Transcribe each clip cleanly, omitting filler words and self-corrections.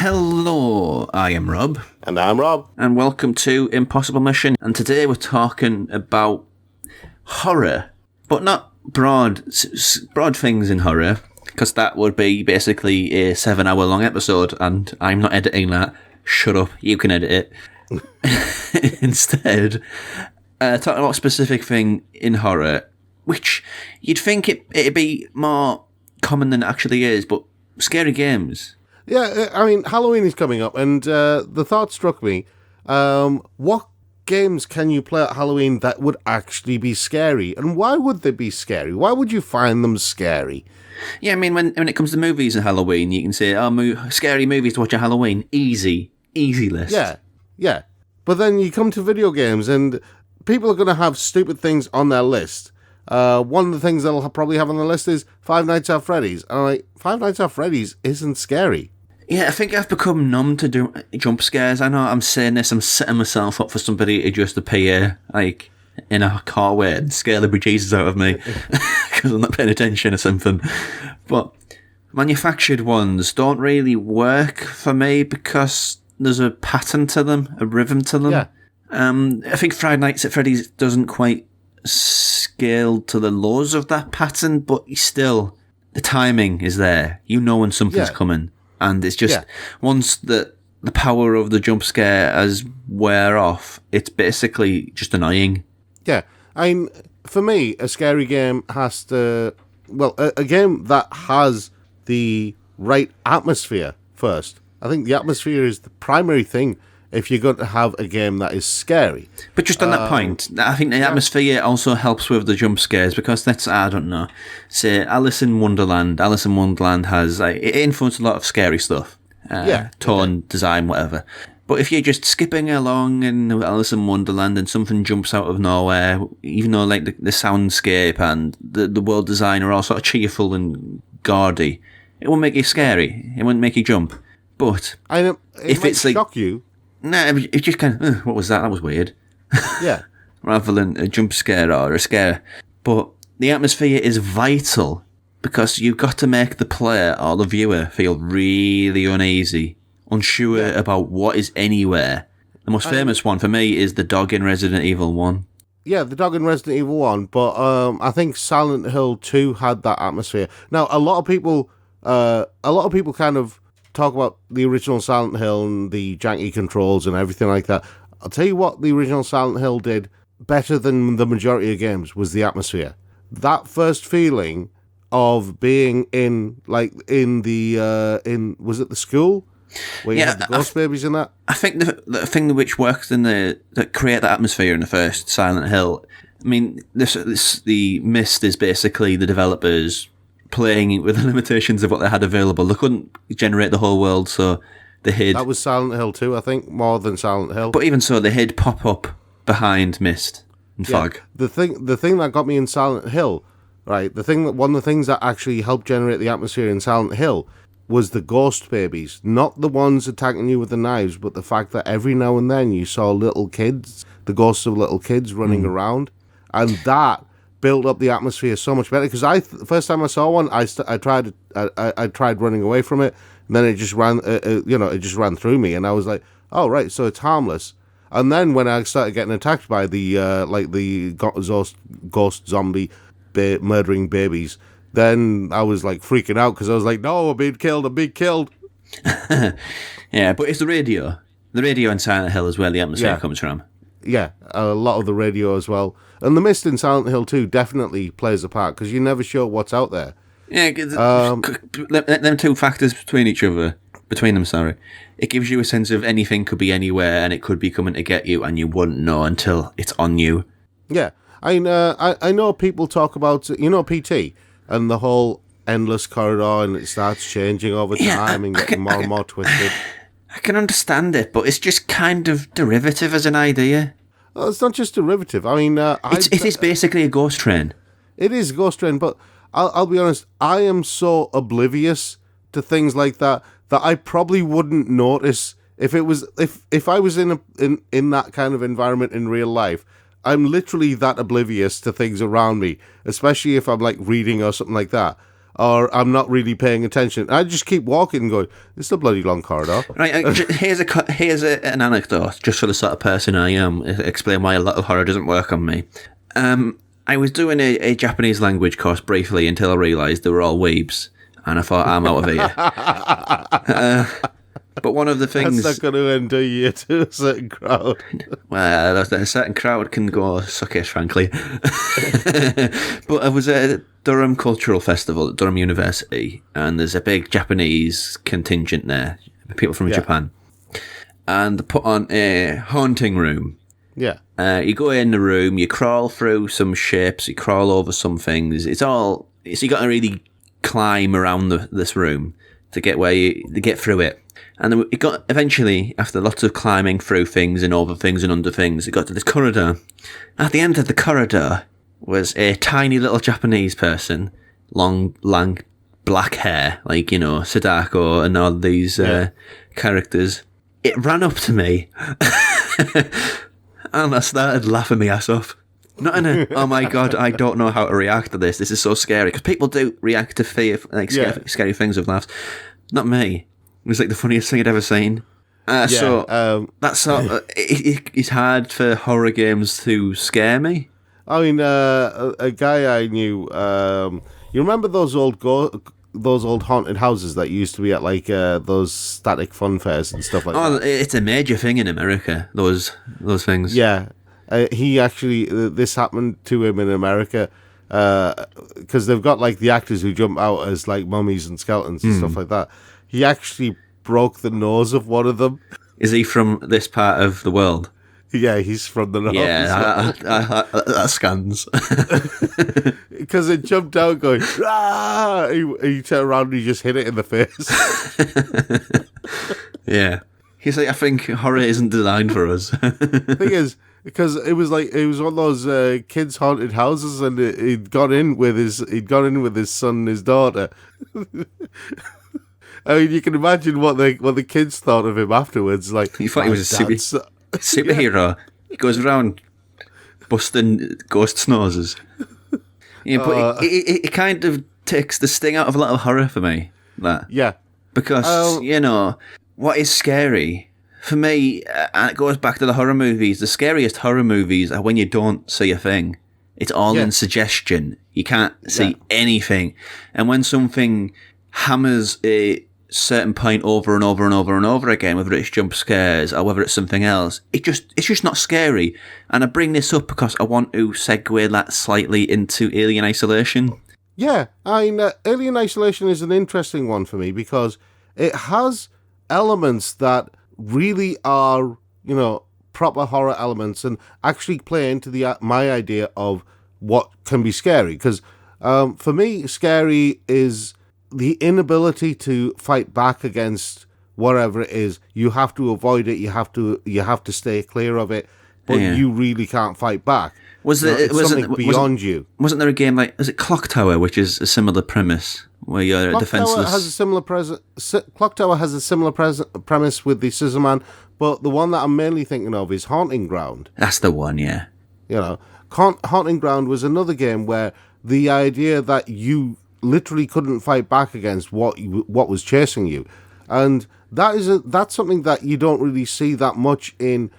Hello, I am Rob. And I'm Rob. And welcome to Impossible Mission. And today we're talking about horror, but not broad things in horror, because that would be basically a 7-hour-long episode, and I'm not editing that. Shut up, you can edit it. Instead, talking about a specific thing in horror, which you'd think it'd be more common than it actually is, but scary games. Yeah, I mean, Halloween is coming up, and the thought struck me, what games can you play at Halloween that would actually be scary? And why would they be scary? Why would you find them scary? Yeah, I mean, when it comes to movies and Halloween, you can say, scary movies to watch at Halloween. Easy list. Yeah. But then you come to video games, and people are going to have stupid things on their list. One of the things they'll probably have on the list is Five Nights at Freddy's. And I'm like, Five Nights at Freddy's isn't scary. Yeah, I think I've become numb to jump scares. I know I'm saying this, I'm setting myself up for somebody to just appear, like, in a carway and scare the bejesus out of me because I'm not paying attention or something. But manufactured ones don't really work for me because there's a pattern to them, a rhythm to them. Yeah. I think Five Nights at Freddy's doesn't quite scale to the laws of that pattern, but still, the timing is there. You know when something's coming. And it's just, once the power of the jump scare has wear off, it's basically just annoying. Yeah. I mean, for me, a scary game has to... Well, a game that has the right atmosphere first. I think the atmosphere is the primary thing if you're going to have a game that is scary. But just on that point, I think the atmosphere also helps with the jump scares, because that's, I don't know, say Alice in Wonderland has, like, it influenced a lot of scary stuff. Tone, design, whatever. But if you're just skipping along in Alice in Wonderland and something jumps out of nowhere, even though like the soundscape and the world design are all sort of cheerful and gaudy, it won't make you scary. It won't make you jump. But if it's like, shock you. Nah, it just kind of, what was that? That was weird. Yeah. Rather than a jump scare or a scare. But the atmosphere is vital because you've got to make the player or the viewer feel really uneasy, unsure about what is anywhere. The most famous one for me is the dog in Resident Evil 1. Yeah, the dog in Resident Evil 1, but I think Silent Hill 2 had that atmosphere. Now, a lot of people kind of talk about the original Silent Hill and the janky controls and everything like that. I'll tell you what the original Silent Hill did better than the majority of games was the atmosphere. That first feeling of being in was it the school? Where you had the ghost babies in that? I think the thing which works that create that atmosphere in the first Silent Hill, I mean, the Mist is basically the developers playing with the limitations of what they had available. They couldn't generate the whole world, so they hid... That was Silent Hill 2, I think, more than Silent Hill. But even so, they hid pop-up behind Mist and fog. The thing that got me in Silent Hill, right, one of the things that actually helped generate the atmosphere in Silent Hill was the ghost babies. Not the ones attacking you with the knives, but the fact that every now and then you saw little kids, the ghosts of little kids running around, and that built up the atmosphere so much better. Because the first time I saw one, I tried running away from it, and then it just ran, it just ran through me, and I was like, oh right, so it's harmless. And then when I started getting attacked by the ghost zombie murdering babies, then I was like freaking out because I was like, no, I'm being killed. Yeah, but it's the radio in Silent Hill is where the atmosphere comes from. Yeah, a lot of the radio as well. And the Mist in Silent Hill 2 definitely plays a part because you're never sure what's out there. Yeah, them two factors between them, it gives you a sense of anything could be anywhere and it could be coming to get you and you wouldn't know until it's on you. Yeah, I know people talk about, PT and the whole endless corridor and it starts changing over time and getting more and more twisted. I can understand it, but it's just kind of derivative as an idea. Well, it's not just derivative. I mean... it is basically a ghost train. It is a ghost train, but I'll be honest, I am so oblivious to things like that I probably wouldn't notice if I was in that kind of environment in real life. I'm literally that oblivious to things around me, especially if I'm like reading or something like that. or I'm not really paying attention. I just keep walking and going, it's a bloody long corridor. Right, here's an anecdote, just for the sort of person I am, explain why a lot of horror doesn't work on me. I was doing a Japanese language course briefly until I realised they were all weebs, and I thought, I'm out of here. But one of the things... That's not going to endear you to a certain crowd. Well, a certain crowd can go suck it, frankly. But I was at Durham Cultural Festival at Durham University, and there's a big Japanese contingent there, people from Japan. And they put on a haunting room. Yeah. You go in the room, you crawl through some shapes, you crawl over some things. So you got to really climb around this room to get to get through it. And then it got, eventually, after lots of climbing through things and over things and under things, it got to this corridor. At the end of the corridor was a tiny little Japanese person, long, black hair, like, Sadako and all these characters. It ran up to me, and I started laughing my ass off. Not in a, oh my god, I don't know how to react to this. This is so scary. Because people do react to fear, like scary things with laughs. Not me. It was like the funniest thing I'd ever seen. So that's it's hard for horror games to scare me. I mean, a guy I knew. You remember those old haunted houses that used to be at like those static fun fairs and stuff like that? Oh, it's a major thing in America. Those things. Yeah, he actually this happened to him in America because they've got like the actors who jump out as like mummies and skeletons and stuff like that. He actually broke the nose of one of them. Is he from this part of the world? Yeah, he's from the north. Yeah, that scans. Because it jumped out going, ah! He turned around and he just hit it in the face. Yeah. He's like, I think horror isn't designed for us. The thing is, because it was one of those kids' haunted houses, and he'd gone in with his son and his daughter. I mean, you can imagine what the kids thought of him afterwards. Like, he thought he was a superhero. Yeah. He goes around busting ghosts' noses. Yeah, but it kind of takes the sting out of a lot of horror for me. That. Yeah. Because, what is scary, for me, and it goes back to the horror movies, the scariest horror movies are when you don't see a thing. It's all in suggestion. You can't see anything. And when something hammers a certain point over and over and over and over again, whether it's jump scares or whether it's something else, it's just not scary. And I bring this up because I want to segue that slightly into Alien Isolation. Yeah, I mean, Alien Isolation is an interesting one for me because it has elements that really are, proper horror elements and actually play into my idea of what can be scary. Because for me, scary is the inability to fight back against whatever it is. You have to avoid it. You have to stay clear of it, but you really can't fight back. Something beyond you? Wasn't there a game is it Clock Tower, which is a similar premise where you're defenseless? Clock Tower has a similar premise with the Scissor Man, but the one that I'm mainly thinking of is Haunting Ground. That's the one, yeah. Haunting Ground was another game where the idea that you literally couldn't fight back against what was chasing you, and that's something that you don't really see that much in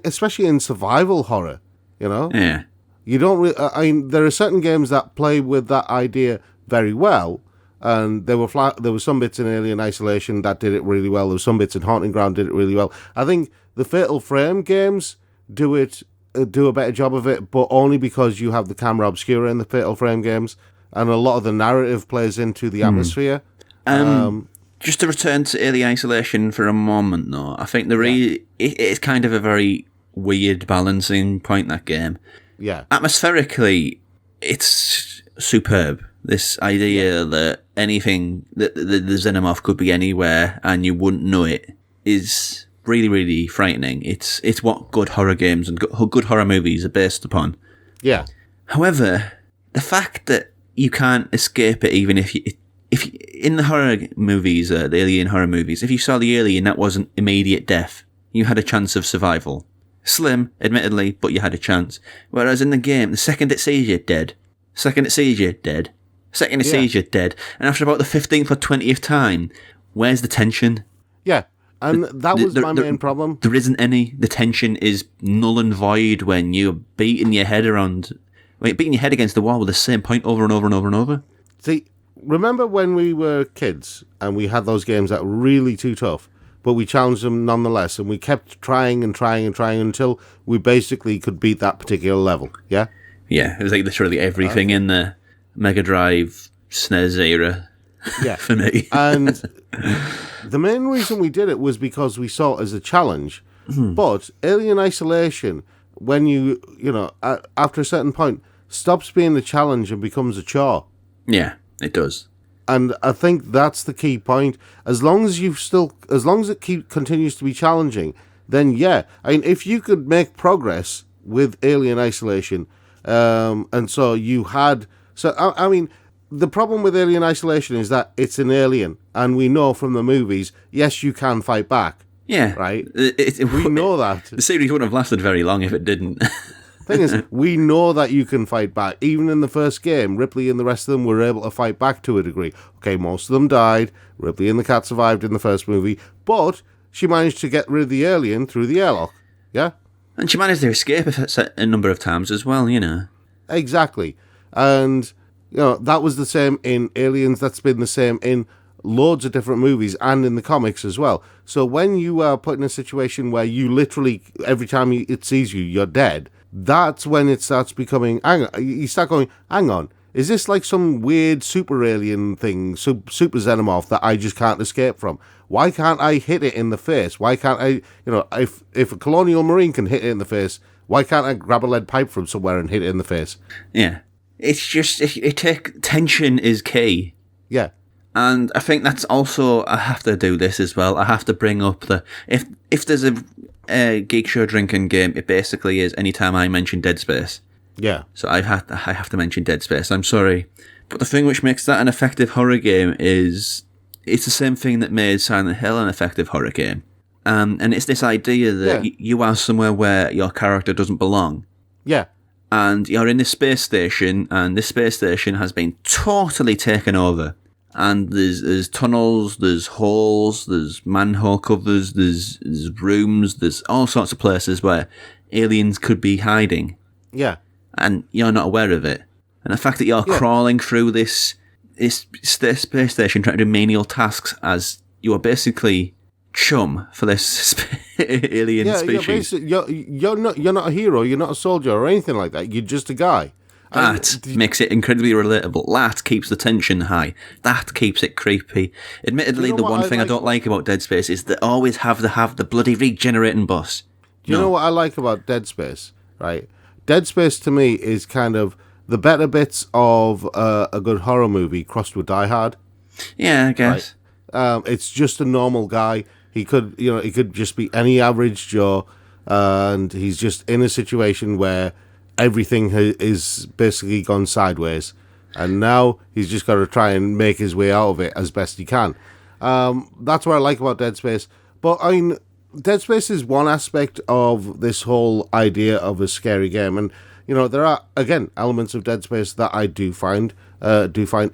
especially in survival horror. Yeah. You don't. I mean, there are certain games that play with that idea very well, and there were some bits in Alien Isolation that did it really well. There were some bits in Haunting Ground did it really well. I think the Fatal Frame games do a better job of it, but only because you have the camera obscura in the Fatal Frame games. And a lot of the narrative plays into the atmosphere. Just to return to Alien Isolation for a moment, though, I think it's kind of a very weird balancing point, that game. Yeah. Atmospherically, it's superb. This idea that anything, that the xenomorph could be anywhere and you wouldn't know it, is really, really frightening. It's what good horror games and good horror movies are based upon. Yeah. However, the fact that you can't escape it, even if in the horror movies, the alien horror movies, if you saw the alien, that wasn't immediate death. You had a chance of survival. Slim, admittedly, but you had a chance. Whereas in the game, the second it sees you, dead. Second it sees you, dead. Second he sees you're dead. And after about the 15th or 20th time, where's the tension? Yeah, and that was my main problem. There isn't any. The tension is null and void when you're beating your head against the wall with the same point over and over and over and over. See, remember when we were kids and we had those games that were really too tough, but we challenged them nonetheless, and we kept trying and trying and trying until we basically could beat that particular level, yeah? Yeah, it was like literally everything in the Mega Drive SNES era for me. And the main reason we did it was because we saw it as a challenge. But Alien Isolation, when you know, after a certain point, stops being a challenge and becomes a chore. Yeah, it does. And I think that's the key point. As long as it continues to be challenging, then yeah. I mean, if you could make progress with Alien Isolation, and so you had... So, I mean, the problem with Alien Isolation is that it's an alien, and we know from the movies, yes, you can fight back. Yeah. Right? We know that. The series wouldn't have lasted very long if it didn't. Thing is, we know that you can fight back. Even in the first game, Ripley and the rest of them were able to fight back to a degree. Okay, most of them died. Ripley and the cat survived in the first movie, but she managed to get rid of the alien through the airlock. Yeah? And she managed to escape a number of times as well, you know. Exactly. And, you know, that was the same in Aliens. That's been the same in loads of different movies and in the comics as well. So when you are put in a situation where you literally, every time it sees you, you're dead, that's when it starts becoming... You start going, hang on, is this like some weird super alien thing, super xenomorph that I just can't escape from? Why can't I hit it in the face? Why can't I, you know, if a colonial marine can hit it in the face, why can't I grab a lead pipe from somewhere and hit it in the face? Yeah. It's just, tension is key. Yeah. And I think that's also, I have to do this as well. I have to bring up if there's a Geek Show drinking game, it basically is anytime I mention Dead Space. Yeah. So I have to mention Dead Space. I'm sorry. But the thing which makes that an effective horror game is it's the same thing that made Silent Hill an effective horror game. And it's this idea that you are somewhere where your character doesn't belong. Yeah. And you're in this space station, and this space station has been totally taken over. And there's tunnels, there's holes, there's manhole covers, there's rooms, there's all sorts of places where aliens could be hiding. Yeah. And you're not aware of it. And the fact that you're crawling through this space station trying to do menial tasks as you are basically chum for this alien species. You're not a hero, you're not a soldier or anything like that. You're just a guy. That makes it incredibly relatable. That keeps the tension high. That keeps it creepy. Admittedly, the one thing I don't like about Dead Space is they always have the bloody regenerating boss. Do you know what I like about Dead Space? Right? Dead Space to me is kind of the better bits of a good horror movie crossed with Die Hard. Yeah, I guess. Right? It's just a normal guy. He could just be any average Joe, and he's just in a situation where everything is basically gone sideways, and now he's just got to try and make his way out of it as best he can. That's what I like about Dead Space. But I mean, Dead Space is one aspect of this whole idea of a scary game, and you know there are again elements of Dead Space that I do find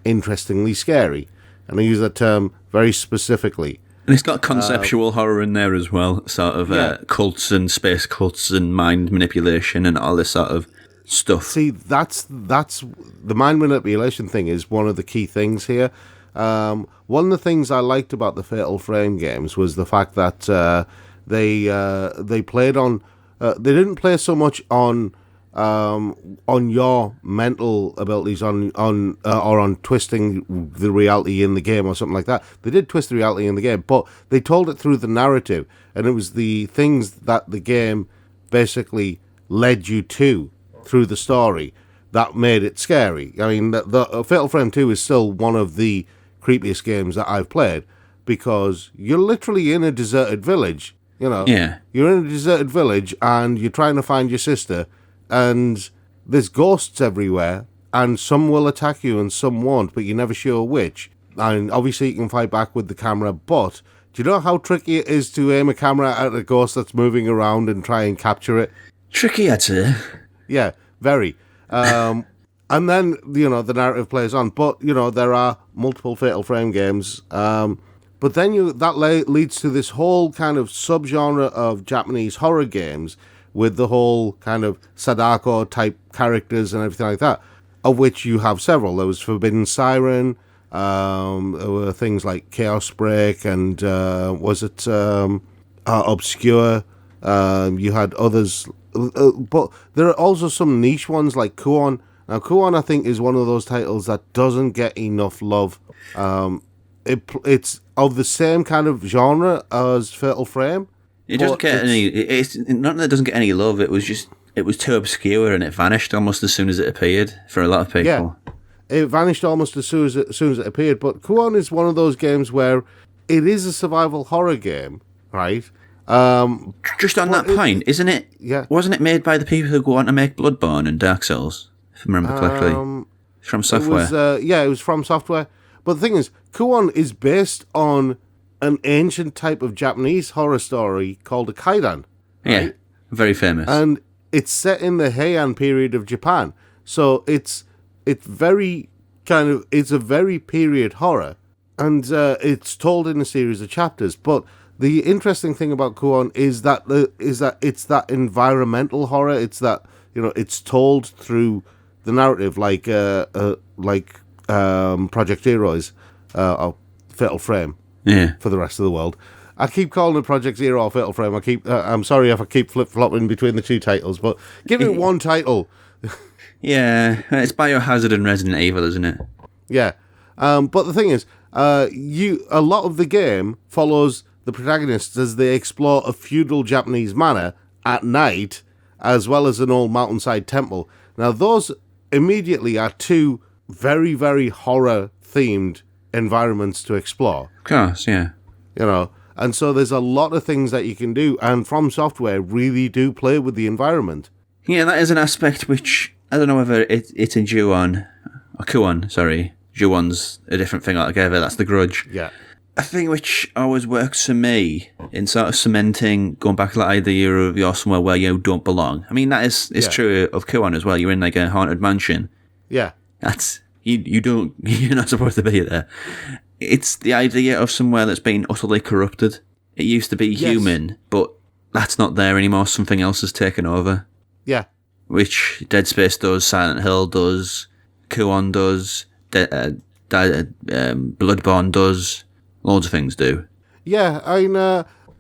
interestingly scary, and I use that term very specifically. And it's got conceptual horror in there as well, sort of cults and space cults and mind manipulation and all this sort of stuff. See, that's the mind manipulation thing is one of the key things here. One of the things I liked about the Fatal Frame games was the fact that they played on. They didn't play so much on your mental abilities or on twisting the reality in the game or something like that. They did twist the reality in the game, but they told it through the narrative, and it was the things that the game basically led you to through the story that made it scary. I mean, the Fatal Frame 2 is still one of the creepiest games that I've played because you're literally in a deserted village, you know. Yeah. You're in a deserted village and you're trying to find your sister, and there's ghosts everywhere, and some will attack you and some won't, but you're never sure which. And obviously you can fight back with the camera, but do you know how tricky it is to aim a camera at a ghost that's moving around and try and capture it? Tricky, I'd say. Yeah, very. And then, the narrative plays on. But, there are multiple Fatal Frame games. But then leads to this whole kind of subgenre of Japanese horror games with the whole kind of Sadako-type characters and everything like that, of which you have several. There was Forbidden Siren, there were things like Chaos Break, and Obscure. You had others, but there are also some niche ones like Kuon. Now, Kuon, I think, is one of those titles that doesn't get enough love. It's of the same kind of genre as Fatal Frame. It doesn't get any. It's not that it doesn't get any love. It was too obscure and it vanished almost as soon as it appeared for a lot of people. Yeah, it vanished almost as soon as it appeared. But Kuon is one of those games where it is a survival horror game, right? Just on that point, isn't it? Yeah. Wasn't it made by the people who go on to make Bloodborne and Dark Souls? If I remember correctly, From Software. It was From Software. But the thing is, Kuon is based on an ancient type of Japanese horror story called a kaidan. Right? Yeah, very famous. And it's set in the Heian period of Japan. So it's a very period horror. And it's told in a series of chapters. But the interesting thing about Kuon is that it's that environmental horror. It's that, it's told through the narrative like Project Zero's or Fatal Frame. Yeah. For the rest of the world. I keep calling it Project Zero or Fatal Frame. I'm sorry if I keep flip-flopping between the two titles, but give it one title. Yeah, it's Biohazard and Resident Evil, isn't it? Yeah. But the thing is, a lot of the game follows the protagonists as they explore a feudal Japanese manor at night, as well as an old mountainside temple. Now, those immediately are two very, very horror-themed environments to explore. Of course, yeah. And so there's a lot of things that you can do, and From Software really do play with the environment. Yeah, that is an aspect which, I don't know whether it's in Ju-on, or Kuon, sorry. Ju-on's a different thing altogether, that's The Grudge. Yeah. A thing which always works for me in sort of cementing, going back to that idea of you're somewhere where you don't belong. I mean, that is true of Kuon as well. You're in like a haunted mansion. Yeah. That's... you're not supposed to be there. It's the idea of somewhere that's been utterly corrupted. It used to be human, but that's not there anymore. Something else has taken over. Yeah. Which Dead Space does, Silent Hill does, Kuon does, Bloodborne does, loads of things do. Yeah,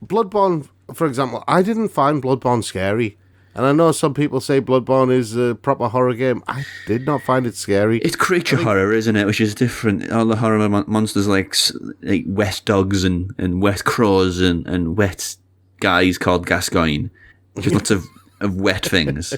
Bloodborne, for example, I didn't find Bloodborne scary. And I know some people say Bloodborne is a proper horror game. I did not find it scary. It's creature horror, isn't it? Which is different. All the horror monsters like wet dogs and wet crows and wet guys called Gascoigne. Just lots of wet things.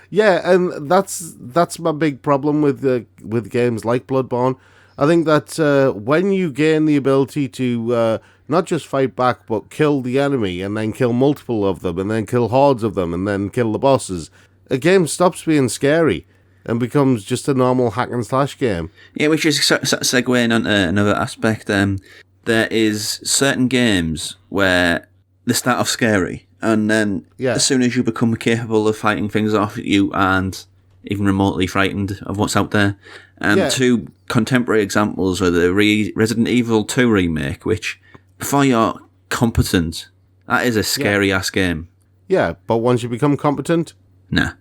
Yeah, and that's my big problem with games like Bloodborne. I think that when you gain the ability to not just fight back, but kill the enemy, and then kill multiple of them, and then kill hordes of them, and then kill the bosses, a game stops being scary and becomes just a normal hack and slash game. Yeah, which is segueing on another aspect. There is certain games where they start off scary, and then as soon as you become capable of fighting things off, you aren't even remotely frightened of what's out there. And two contemporary examples are the Resident Evil 2 remake, which, before you're competent, that is a scary-ass game. Yeah, but once you become competent... Nah.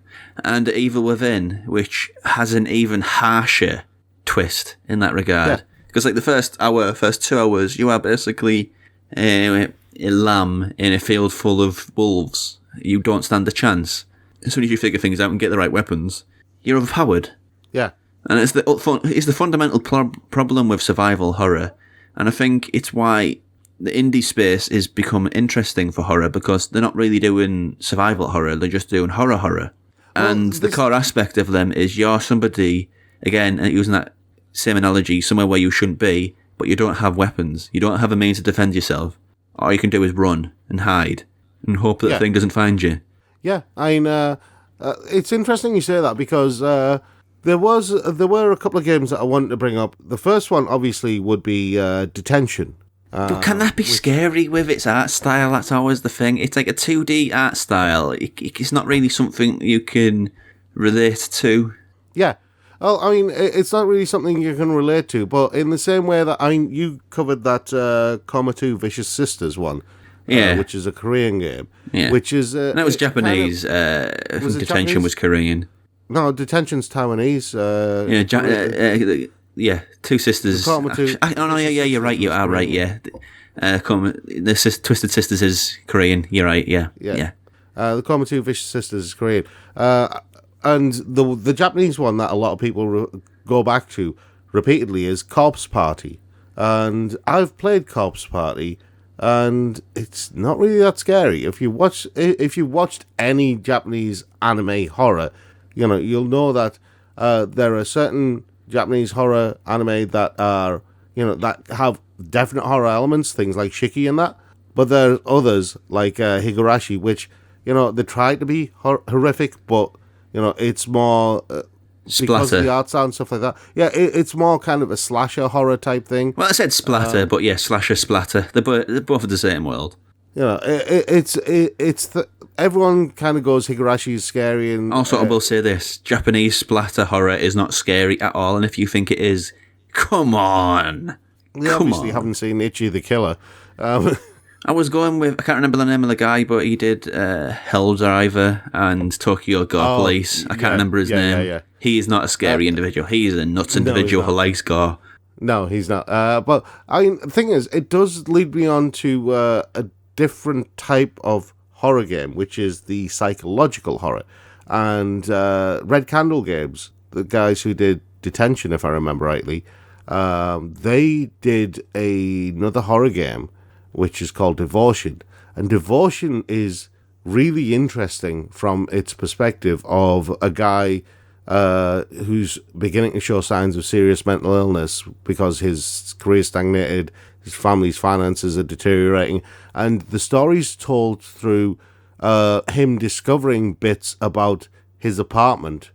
And Evil Within, which has an even harsher twist in that regard. Because like the first 2 hours, you are basically a lamb in a field full of wolves. You don't stand a chance. As soon as you figure things out and get the right weapons, you're overpowered. Yeah. And it's the fundamental problem with survival horror. And I think it's why the indie space is become interesting for horror, because they're not really doing survival horror, they're just doing horror. And the core aspect of them is you're somebody, again, using that same analogy, somewhere where you shouldn't be, but you don't have weapons. You don't have a means to defend yourself. All you can do is run and hide and hope that the thing doesn't find you. Yeah, it's interesting you say that, because there were a couple of games that I wanted to bring up. The first one, obviously, would be Detention. But can that be scary with its art style? That's always the thing. It's like a 2D art style. It's not really something you can relate to. Yeah, Well, I mean, it's not really something you can relate to, but in the same way that you covered that Coma 2 Vicious Sisters one, Yeah. which is a Korean game, Yeah. which is... that was Japanese. was it Detention Japanese? was Korean. No, Detention's Taiwanese. Yeah, Two Sisters. Coma 2 Oh, no, yeah, you're right. You are right, yeah. Twisted Sisters is Korean. You're right, yeah. The Coma 2 Vicious Sisters is Korean. And the Japanese one that a lot of people go back to repeatedly is Corpse Party. And I've played Corpse Party, and it's not really that scary. If you watched any Japanese anime horror, you'll know that there are certain Japanese horror anime that are, that have definite horror elements, things like Shiki and that. But there are others like Higurashi, which, they try to be horrific, but, it's more... because of the art style and stuff like that. Yeah, it's more kind of a slasher horror type thing. Well, I said splatter, but yeah, slasher, splatter. They're both of the same world. Everyone kind of goes Higurashi is scary, and Also, I will say this: Japanese splatter horror is not scary at all, and if you think it is, come on. We obviously haven't seen Ichi the Killer. I was going with, I can't remember the name of the guy, but he did Helldriver and Tokyo Gore Police. I can't remember his name. Yeah. He is not a scary individual. He is a nuts individual who likes gore. No, he's not. But I mean, the thing is, it does lead me on to a different type of horror game, which is the psychological horror. And Red Candle Games, the guys who did Detention, if I remember rightly, they did another horror game, which is called Devotion. And Devotion is really interesting from its perspective of a guy who's beginning to show signs of serious mental illness because his career stagnated, his family's finances are deteriorating, and the story's told through him discovering bits about his apartment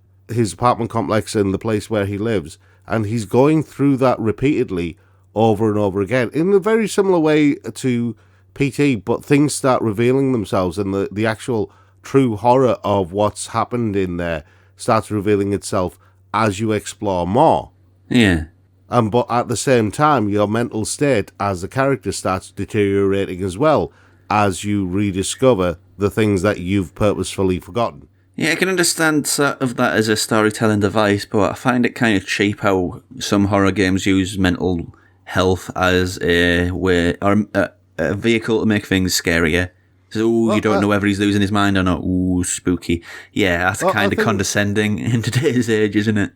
complex and the place where he lives, and he's going through that repeatedly over and over again in a very similar way to PT, but things start revealing themselves, and the actual true horror of what's happened in there starts revealing itself as you explore more. Yeah. But at the same time, your mental state as the character starts deteriorating as well as you rediscover the things that you've purposefully forgotten. Yeah, I can understand sort of that as a storytelling device, but I find it kind of cheap how some horror games use mental health as a way, or a vehicle to make things scarier. So, you don't know whether he's losing his mind or not. Ooh, spooky. Yeah, that's kind of condescending in today's age, isn't it?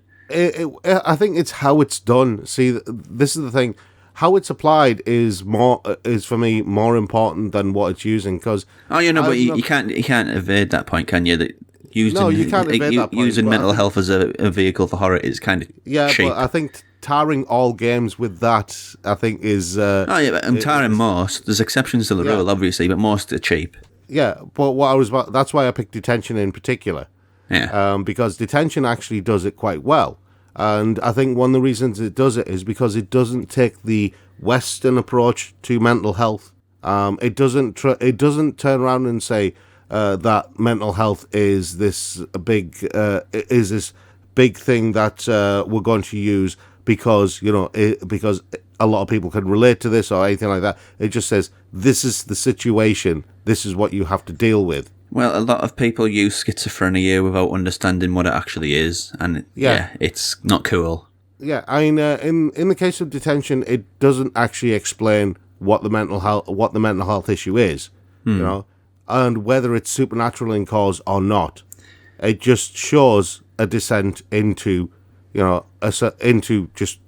I think it's how it's done. See, this is the thing. How it's applied is for me more important than what it's using. Because but you can't evade that point, can you? That you can't evade that point. Using mental health as a vehicle for horror is kind of cheap. But I think tarring all games with that, I think, is... but I'm tarring most. There's exceptions to the rule, obviously, but most are cheap. Yeah, but that's why I picked Detention in particular. Yeah. Because Detention actually does it quite well. And I think one of the reasons it does it is because it doesn't take the Western approach to mental health. It doesn't turn around and say that mental health is this big thing that we're going to use because because a lot of people can relate to this or anything like that. It just says this is the situation. This is what you have to deal with. Well, a lot of people use schizophrenia without understanding what it actually is, and it's not cool. Yeah, I mean, in the case of Detention, it doesn't actually explain what the mental health issue is, and whether it's supernatural in cause or not. It just shows a descent into, into just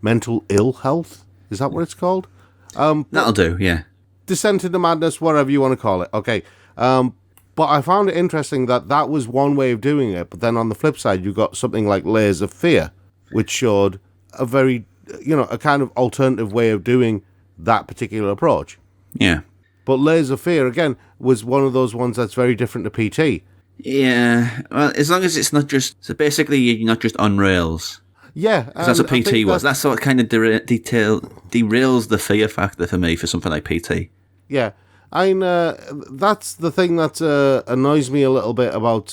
mental ill health. Is that what it's called? That'll do. Yeah. Descent into madness, whatever you want to call it. Okay. But I found it interesting that was one way of doing it. But then on the flip side, you got something like Layers of Fear, which showed a very, a kind of alternative way of doing that particular approach. Yeah. But Layers of Fear, again, was one of those ones that's very different to PT. Yeah. Well, as long as it's not just... So basically, you're not just on rails. Yeah. Because that's what PT was. That's what kind of derails the fear factor for me for something like PT. Yeah, that's the thing that annoys me a little bit about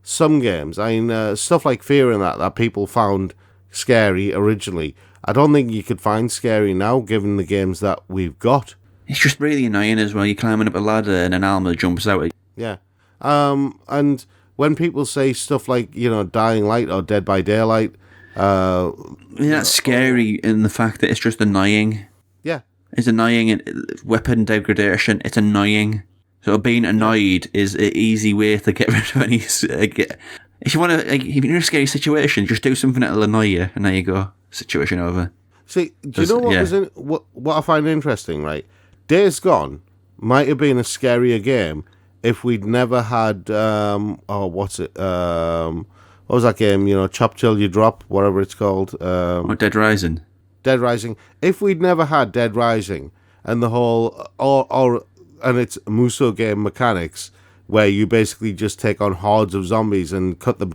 some games. I mean, stuff like Fear and that people found scary originally. I don't think you could find scary now, given the games that we've got. It's just really annoying as well. You're climbing up a ladder and an armor jumps out. Yeah. And when people say stuff like, Dying Light or Dead by Daylight... that's scary in the fact that it's just annoying. Yeah. It's annoying. Weapon degradation, it's annoying. So being annoyed is an easy way to get rid of any... if you want to, if you're in a scary situation, just do something that'll annoy you, and there you go. Situation over. See, do you know what what I find interesting, right? Days Gone might have been a scarier game if we'd never had what was that game? Chop Till You Drop, whatever it's called. Dead Rising. Dead Rising. If we'd never had Dead Rising and the whole and its Muso game mechanics, where you basically just take on hordes of zombies and cut them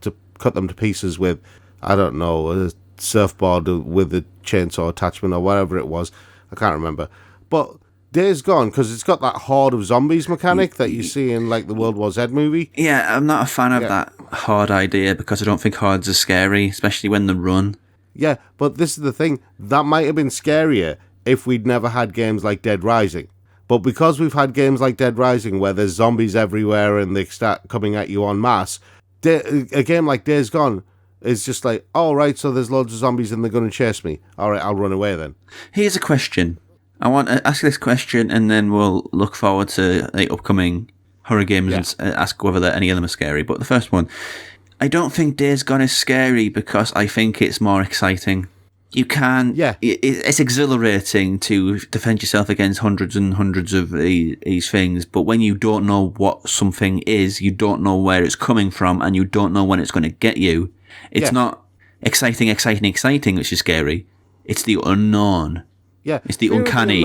to pieces with, I don't know, a surfboard with a chainsaw attachment or whatever it was. I can't remember. But Days Gone, because it's got that horde of zombies mechanic that you see in like the World War Z movie. Yeah, I'm not a fan of that horde idea because I don't think hordes are scary, especially when they run. Yeah, but this is the thing. That might have been scarier if we'd never had games like Dead Rising. But because we've had games like Dead Rising where there's zombies everywhere and they start coming at you en masse, a game like Days Gone is just like, oh, right, so there's loads of zombies and they're going to chase me. All right, I'll run away then. Here's a question. I want to ask this question and then we'll look forward to the upcoming horror games and ask whether any of them are scary. But the first one, I don't think Days Gone is scary because I think it's more exciting. You can... Yeah. It's exhilarating to defend yourself against hundreds and hundreds of these things, but when you don't know what something is, you don't know where it's coming from, and you don't know when it's going to get you, it's not exciting, which is scary. It's the unknown. Yeah. It's the uncanny,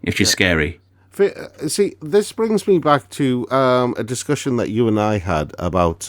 which is scary. See, this brings me back to a discussion that you and I had about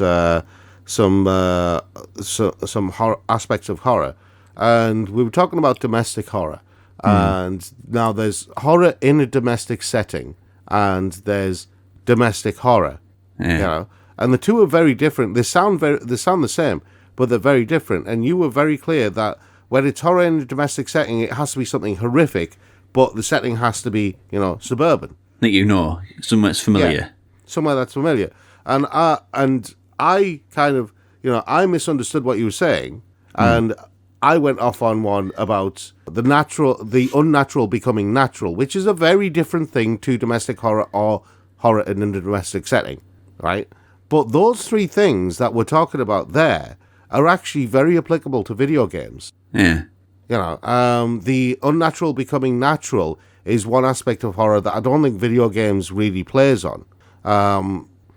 some horror aspects of horror. And we were talking about domestic horror. And now there's horror in a domestic setting, and there's domestic horror. Yeah. And the two are very different. They sound the same, but they're very different. And you were very clear that when it's horror in a domestic setting, it has to be something horrific, but the setting has to be, suburban. Somewhere that's familiar. Yeah, somewhere that's familiar. And I kind of, I misunderstood what you were saying, and I went off on one about the unnatural becoming natural, which is a very different thing to domestic horror or horror in a domestic setting, right? But those three things that we're talking about there are actually very applicable to video games. Yeah. The unnatural becoming natural is one aspect of horror that I don't think video games really plays on.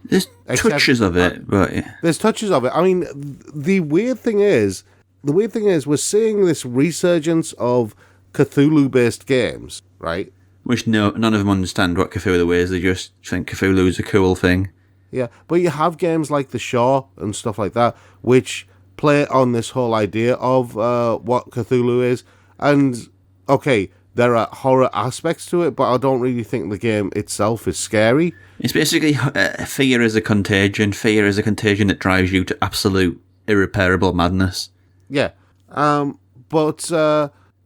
There's touches of it, but... There's touches of it. I mean, the weird thing is we're seeing this resurgence of Cthulhu-based games, right? Which none of them understand what Cthulhu is. They just think Cthulhu is a cool thing. Yeah, but you have games like The Shore and stuff like that, which play on this whole idea of what Cthulhu is. And, okay, there are horror aspects to it, but I don't really think the game itself is scary. It's basically fear is a contagion. Fear is a contagion that drives you to absolute irreparable madness. Yeah, but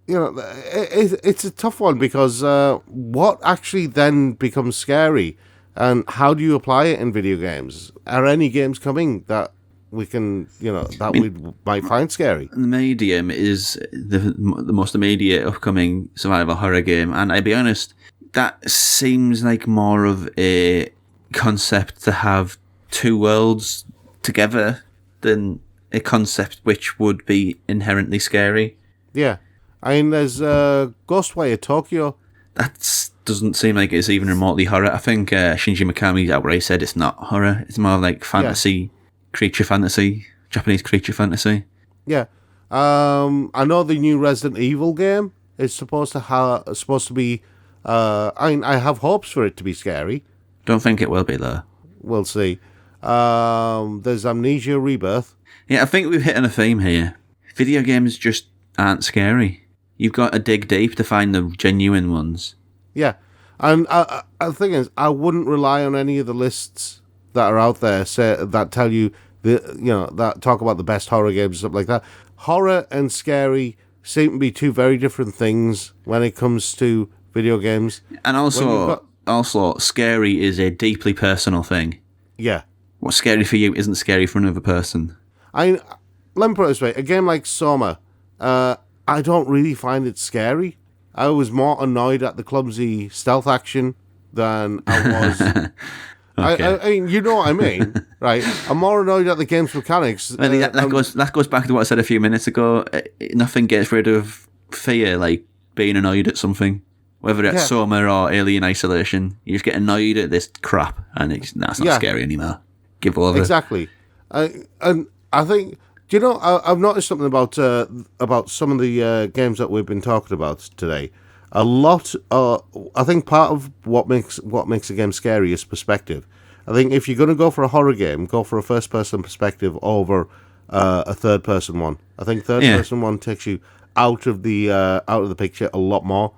it's a tough one because what actually then becomes scary, and how do you apply it in video games? Are any games coming that we can, we might find scary? The Medium is the most immediate upcoming survival horror game, and I'll be honest, that seems like more of a concept to have two worlds together than a concept which would be inherently scary. Yeah. I mean, there's Ghostwire Tokyo. That doesn't seem like it's even remotely horror. I think Shinji Mikami outright said it's not horror. It's more like fantasy, creature fantasy, Japanese creature fantasy. Yeah. I know the new Resident Evil game is supposed to be... I have hopes for it to be scary. Don't think it will be, though. We'll see. There's Amnesia Rebirth. Yeah, I think we've hit on a theme here. Video games just aren't scary. You've got to dig deep to find the genuine ones. Yeah, and the thing is, I wouldn't rely on any of the lists that are out there that tell you that talk about the best horror games and stuff like that. Horror and scary seem to be two very different things when it comes to video games. And also, scary is a deeply personal thing. Yeah. What's scary for you isn't scary for another person. Let me put it this way. A game like Coma, I don't really find it scary. I was more annoyed at the clumsy stealth action than I was... Okay. I mean, you know what I mean, right? I'm more annoyed at the game's mechanics. Well, that goes back to what I said a few minutes ago. Nothing gets rid of fear like being annoyed at something. Whether it's Soma or Alien Isolation, you just get annoyed at this crap, and that's not scary anymore. Give over. Exactly. And I think, do you know, I've noticed something about some of the games that we've been talking about today. A lot, I think part of what makes a game scary is perspective. I think if you're going to go for a horror game, go for a first-person perspective over a third-person one. I think third-person one takes you out of the picture a lot more.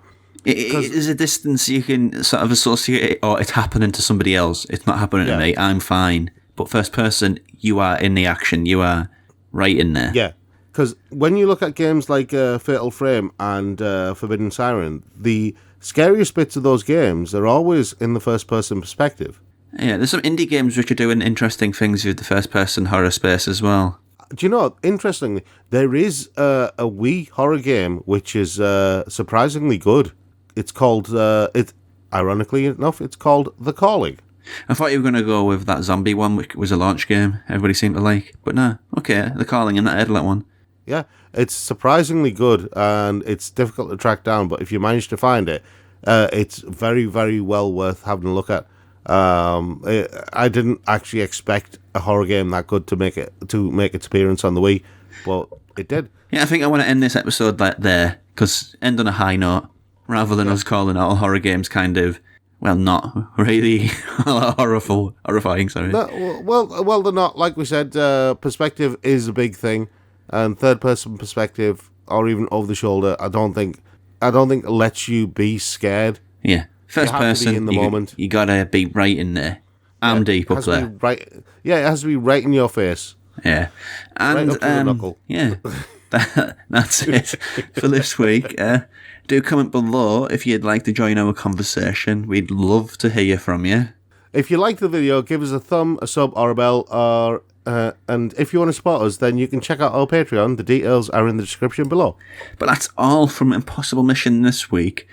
It is a distance you can sort of associate, or it's happening to somebody else. It's not happening to me. I'm fine. But first-person, you are in the action. You are right in there. Yeah. Because when you look at games like Fatal Frame and Forbidden Siren, the scariest bits of those games are always in the first-person perspective. Yeah, there's some indie games which are doing interesting things with the first-person horror space as well. Do you know, interestingly, there is a Wii horror game which is surprisingly good. It's called, ironically enough, it's called The Calling. I thought you were going to go with that zombie one, which was a launch game everybody seemed to like. But no, okay, The Calling, and that heard of that one. Yeah, it's surprisingly good, and it's difficult to track down, but if you manage to find it, it's very, very well worth having a look at. I didn't actually expect a horror game that good to make its appearance on the Wii, but it did. Yeah, I think I want to end this episode there, because end on a high note, rather than us calling all horror games kind of, well, not really horrifying, sorry. No, well, they're not. Like we said, perspective is a big thing. And third-person perspective, or even over the shoulder, I don't think lets you be scared. Yeah, first person in the moment. You gotta be right in there. I'm deep up there. It has to be right in your face. Yeah, and right up to the knuckle. Yeah, that's it for this week. Do comment below if you'd like to join our conversation. We'd love to hear from you. If you like the video, give us a thumb, a sub, or a bell, and if you want to support us, then you can check out our Patreon. The details are in the description below. But that's all from Impossible Mission this week.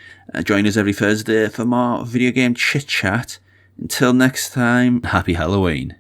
Join us every Thursday for more video game chit-chat. Until next time, happy Halloween.